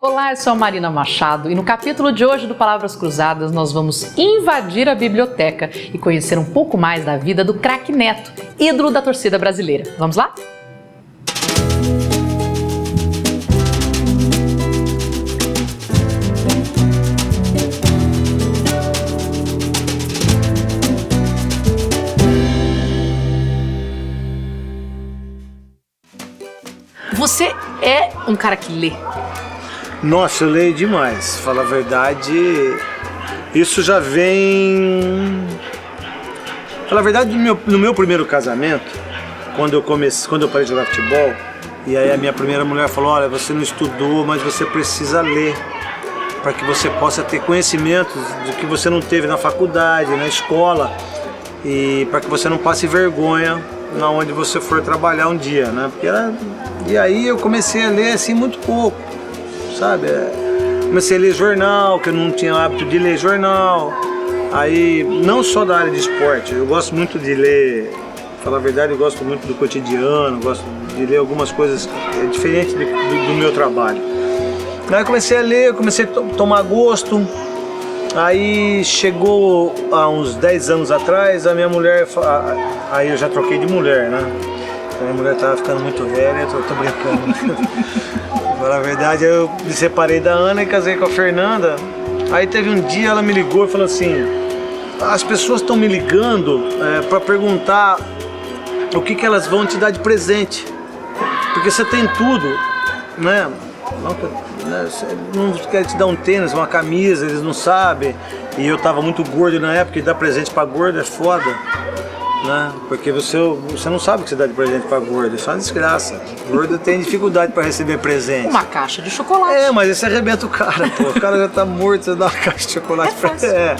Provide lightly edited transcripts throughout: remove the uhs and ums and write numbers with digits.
Olá, eu sou a Marina Machado e no capítulo de hoje do Palavras Cruzadas nós vamos invadir a biblioteca e conhecer um pouco mais da vida do craque Neto, ídolo da torcida brasileira. Vamos lá? Você é um cara que lê? Nossa, eu leio demais. Fala a verdade, isso já vem... Fala a verdade, no meu primeiro casamento, quando eu parei de jogar futebol, e aí a minha primeira mulher falou, olha, você não estudou, mas você precisa ler, para que você possa ter conhecimentos do que você não teve na faculdade, na escola, e para que você não passe vergonha na onde você for trabalhar um dia, né? E aí eu comecei a ler assim muito pouco, sabe? Comecei a ler jornal, que eu não tinha o hábito de ler jornal. Aí, não só da área de esporte, eu gosto muito de ler, pra falar a verdade, eu gosto muito do cotidiano, gosto de ler algumas coisas diferentes do meu trabalho. Aí eu comecei a ler, comecei a tomar gosto. Aí chegou há uns 10 anos atrás, a minha mulher, aí eu já troquei de mulher, né? A minha mulher tava ficando muito velha, eu tô brincando. Na verdade, eu me separei da Ana e casei com a Fernanda. Aí teve um dia, ela me ligou e falou assim, as pessoas estão me ligando para perguntar o que elas vão te dar de presente. Porque você tem tudo, né? Não quer te dar um tênis, uma camisa, eles não sabem. E eu tava muito gordo na época, e dar presente pra gordo é foda, né? Porque você não sabe o que você dá de presente pra gordo, isso é uma desgraça. Gordo tem dificuldade pra receber presente. Uma caixa de chocolate. É, mas esse arrebenta o cara, pô. O cara já tá morto, você dá uma caixa de chocolate pra ele. É.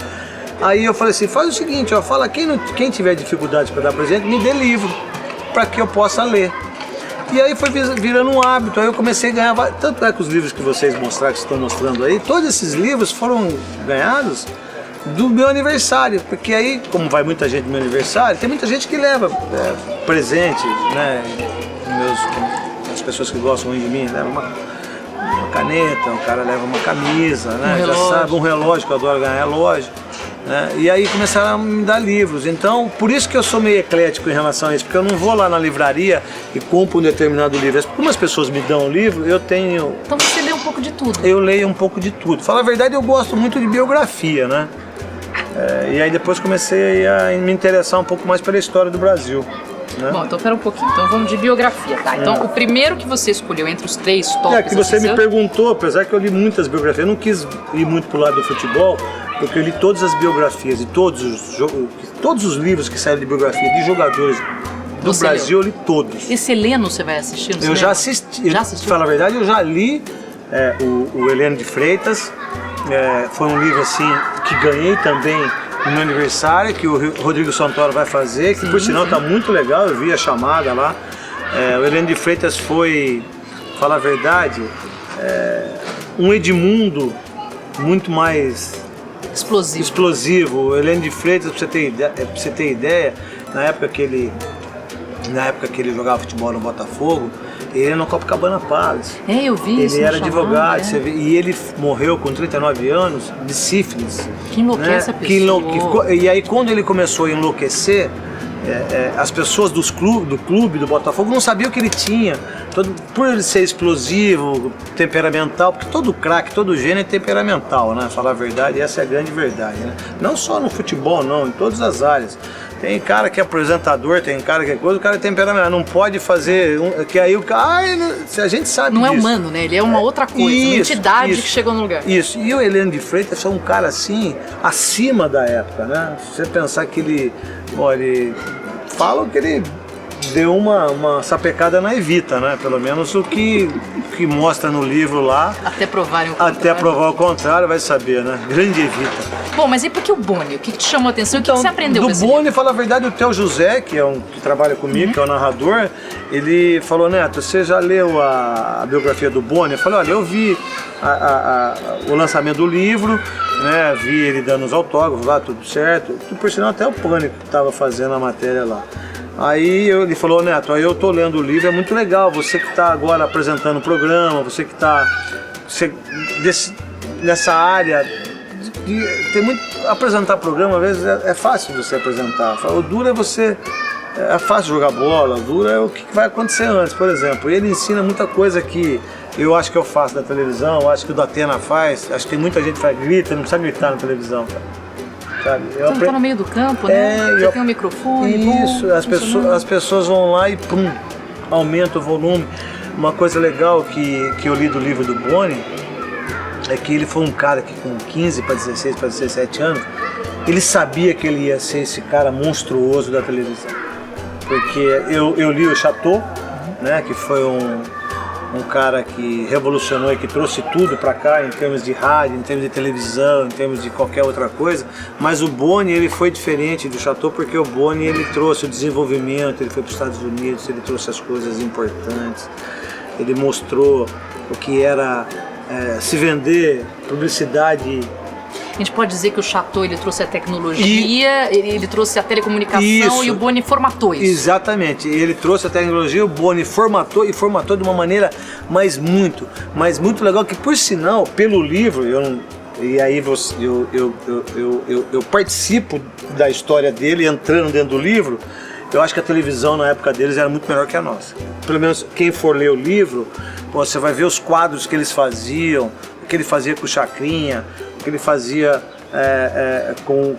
Aí eu falei assim, faz o seguinte, ó, fala quem tiver dificuldade pra dar presente, me dê livro, pra que eu possa ler. E aí foi virando um hábito, aí eu comecei a ganhar, tanto é que os livros que vocês mostraram, que estão mostrando aí, todos esses livros foram ganhados do meu aniversário, porque aí, como vai muita gente no meu aniversário, tem muita gente que leva presente, né, as pessoas que gostam muito de mim, levam uma caneta, o cara leva uma camisa, né, já sabe, um relógio, que eu adoro ganhar relógio. Né? E aí começaram a me dar livros, então por isso que eu sou meio eclético em relação a isso, porque eu não vou lá na livraria e compro um determinado livro. Como as pessoas me dão um livro, eu tenho... Então você lê um pouco de tudo? Eu leio um pouco de tudo. Fala a verdade, eu gosto muito de biografia, né? E aí depois comecei a me interessar um pouco mais pela história do Brasil. Né? Bom, então pera um pouquinho, então vamos de biografia, tá? Então o primeiro que você escolheu entre os 3 tópicos... que você me perguntou, apesar que eu li muitas biografias, eu não quis ir muito pro lado do futebol, porque eu li todas as biografias e todos os livros que saíram de biografia de jogadores do Brasil, eu li todos. Esse Heleno você vai assistir no cinema? Eu já assisti. Já assistiu? Fala a verdade, eu já li o Heleno de Freitas, foi um livro assim que ganhei também no meu aniversário, que o Rodrigo Santoro vai fazer, que por sinal tá muito legal, eu vi a chamada lá. O Heleno de Freitas foi, fala a verdade, um Edmundo muito mais explosivo. O Heleno de Freitas, pra você ter ideia, na época que ele jogava futebol no Botafogo, ele era no Copacabana Palace. Eu vi isso. Ele era advogado, e ele morreu com 39 anos de sífilis. Que enlouquece, né? A pessoa. E aí quando ele começou a enlouquecer, as pessoas do clube do Botafogo não sabiam o que ele tinha. Por ele ser explosivo, temperamental, porque todo craque, todo gênio é temperamental, né? Falar a verdade, essa é a grande verdade, né? Não só no futebol, não, em todas as áreas. Tem cara que é apresentador, tem cara que é coisa, o cara é temperamental, não pode fazer, que aí o cara, a gente sabe não disso. É humano, né? Ele é uma outra coisa, uma entidade que chegou no lugar. Isso, e o Heleno de Freitas é um cara assim, acima da época, né? Se você pensar que ele falam que ele deu uma sapecada na Evita, né? Pelo menos o que mostra no livro lá. Até provarem o contrário. Até provar o contrário, vai saber, né? Grande Evita. Bom, mas e por que o Boni? O que te chamou a atenção? O que você aprendeu com esse livro? Do Boni, livro? fala a verdade, o Theo José, que trabalha comigo, que é o narrador, ele falou, Neto, você já leu a biografia do Boni? Eu falei, olha, eu vi o lançamento do livro, né? Vi ele dando os autógrafos lá, tudo certo. Por sinal, até o Pânico estava fazendo a matéria lá. Aí ele falou, Neto, aí eu tô lendo o livro, é muito legal, você que está agora apresentando o programa, você que está nessa área, tem muito, apresentar programa, às vezes é fácil você apresentar, o duro é você, é fácil jogar bola, o duro é o que vai acontecer antes, por exemplo, ele ensina muita coisa que eu acho que eu faço na televisão, eu acho que o Datena faz, acho que tem muita gente que faz, grita, não precisa gritar na televisão, cara. Sabe? Você está no meio do campo, né? Você tem um microfone. Isso, as pessoas vão lá e pum, aumenta o volume. Uma coisa legal que eu li do livro do Boni é que ele foi um cara que com 15 para 16, para 17 anos, ele sabia que ele ia ser esse cara monstruoso da televisão. Porque eu li o Chateau, né, que foi um cara que revolucionou e que trouxe tudo para cá em termos de rádio, em termos de televisão, em termos de qualquer outra coisa, mas o Boni ele foi diferente do Chateau porque o Boni ele trouxe o desenvolvimento, ele foi para os Estados Unidos, ele trouxe as coisas importantes, ele mostrou o que era se vender, publicidade. A gente pode dizer que o Chateau ele trouxe a tecnologia, ele trouxe a telecomunicação e o Boni formatou isso. Exatamente, ele trouxe a tecnologia, o Boni formatou e formatou de uma maneira mas muito legal, que por sinal, pelo livro, eu participo da história dele entrando dentro do livro. Eu acho que a televisão na época deles era muito melhor que a nossa. Pelo menos quem for ler o livro, você vai ver os quadros que eles faziam, o que ele fazia com o Chacrinha, que ele fazia com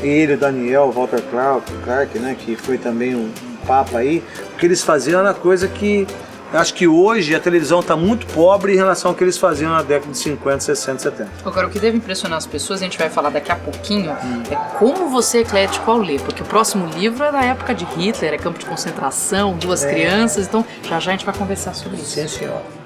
ele, o Daniel, Walter Clark, né, que foi também um papa aí, o que eles faziam era coisa que acho que hoje a televisão está muito pobre em relação ao que eles faziam na década de 50, 60, 70. Agora, o que deve impressionar as pessoas, a gente vai falar daqui a pouquinho, é como você é eclético ao ler, porque o próximo livro é da época de Hitler, é campo de concentração, duas crianças, então já a gente vai conversar sobre isso. Sim, senhora.